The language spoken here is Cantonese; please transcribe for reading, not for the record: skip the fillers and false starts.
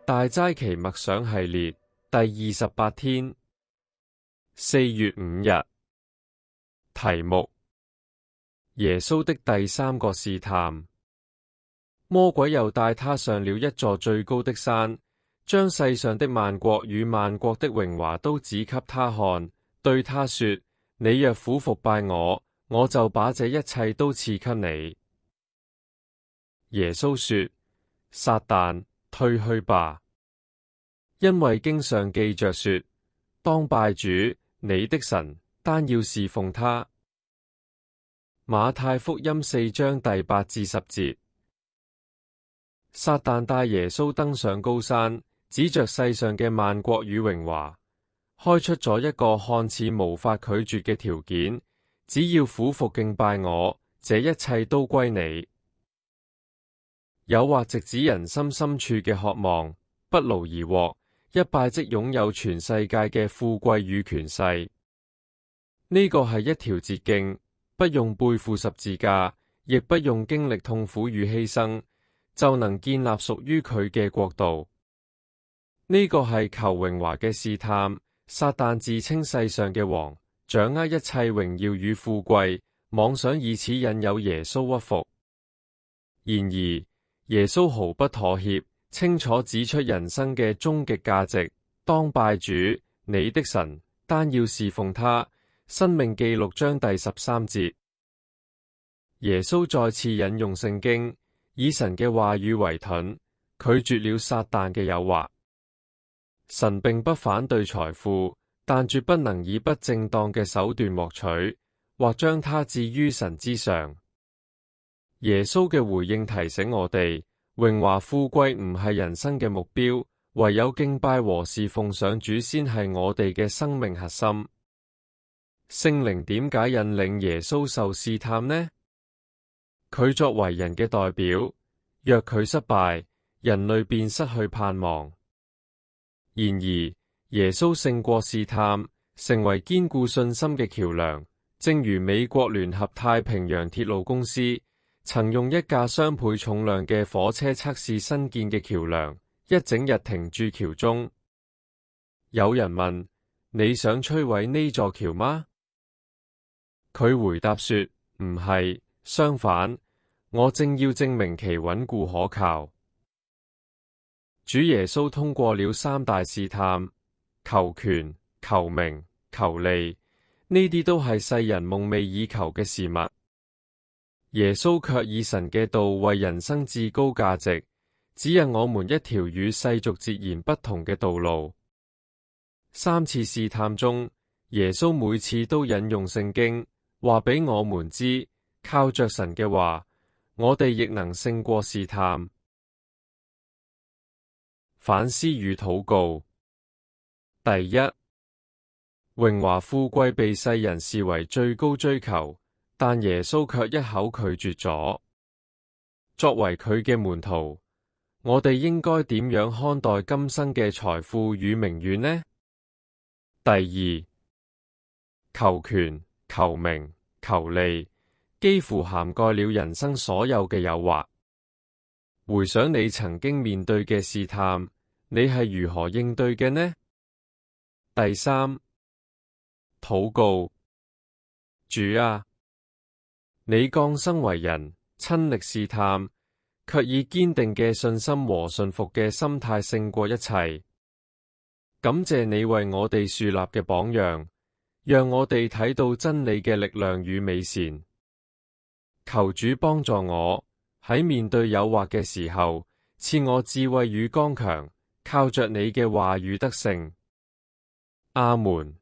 大齋期默想系列第28天，4月5日，題目：耶穌的第三個試探。魔鬼又帶他上了一座最高的山，將世上的萬國與萬國的榮華都指給他看，對他說：你若俯伏拜我，我就把這一切都賜給你。耶穌說：撒旦，退去吧，因為經上記着說，當拜主你的神，單要侍奉他。馬太福音4章第8至10節。撒旦帶耶穌登上高山，指着世上嘅萬國與榮華，開出咗一個看似無法拒絕嘅條件：只要俯伏敬拜我，這一切都歸你。誘惑直指人心深處嘅渴望，不勞而獲，一拜即擁有全世界嘅富貴與權勢。呢個係一條捷徑，不用背負十字架，亦不用經歷痛苦與犧牲，就能建立屬於佢嘅國度。呢個係求榮華嘅試探。撒旦自稱世上嘅王，掌握一切榮耀與富貴，妄想以此引誘耶穌屈服。然而，耶穌毫不妥協，清楚指出人生嘅終極價值：當拜主你的神，單要侍奉他。申命記6章第13節。耶穌再次引用聖經，以神嘅話語為盾，拒絕了撒旦嘅誘惑。神並不反對財富，但絕不能以不正當嘅手段獲取，或將它置於神之上。耶穌嘅回應提醒我哋，榮華富貴唔係人生嘅目標，唯有敬拜和侍奉上主先係我哋嘅生命核心。聖靈點解引領耶穌受試探呢？佢作為人嘅代表，若佢失敗，人類便失去盼望。然而，耶穌勝過試探，成為堅固信心嘅橋樑。正如美國聯合太平洋鐵路公司曾用一架雙倍重量嘅火車測試新建嘅橋樑，一整日停駐橋中。有人問：你想摧毀呢座橋嗎？佢回答說：唔係，相反，我正要證明其穩固可靠。主耶穌通過了三大試探：求權、求名、求利，呢啲都係世人夢寐以求嘅事物。耶穌卻以神嘅道為人生至高價值，指引我們一條與世俗截然不同嘅道路。三次試探中，耶穌每次都引用聖經，話俾我們知，靠着神嘅話，我哋亦能勝過試探。反思與禱告。第一，榮華富貴被世人視為最高追求，但耶穌卻一口拒絕咗。作為佢嘅門徒，我哋應該點樣看待今生嘅財富與名譽呢？第二，求權、求名、求利，幾乎涵蓋了人生所有嘅誘惑。回想你曾經面對嘅試探，你係如何應對嘅呢？第三，禱告。主啊，你降生為人，親歷試探，卻以堅定嘅信心和信服嘅心態勝過一切。感謝你為我哋樹立嘅榜樣，讓我哋睇到真理嘅力量與美善。求主幫助我喺面對誘惑嘅時候，賜我智慧與剛強，靠着你嘅話語得勝。阿門。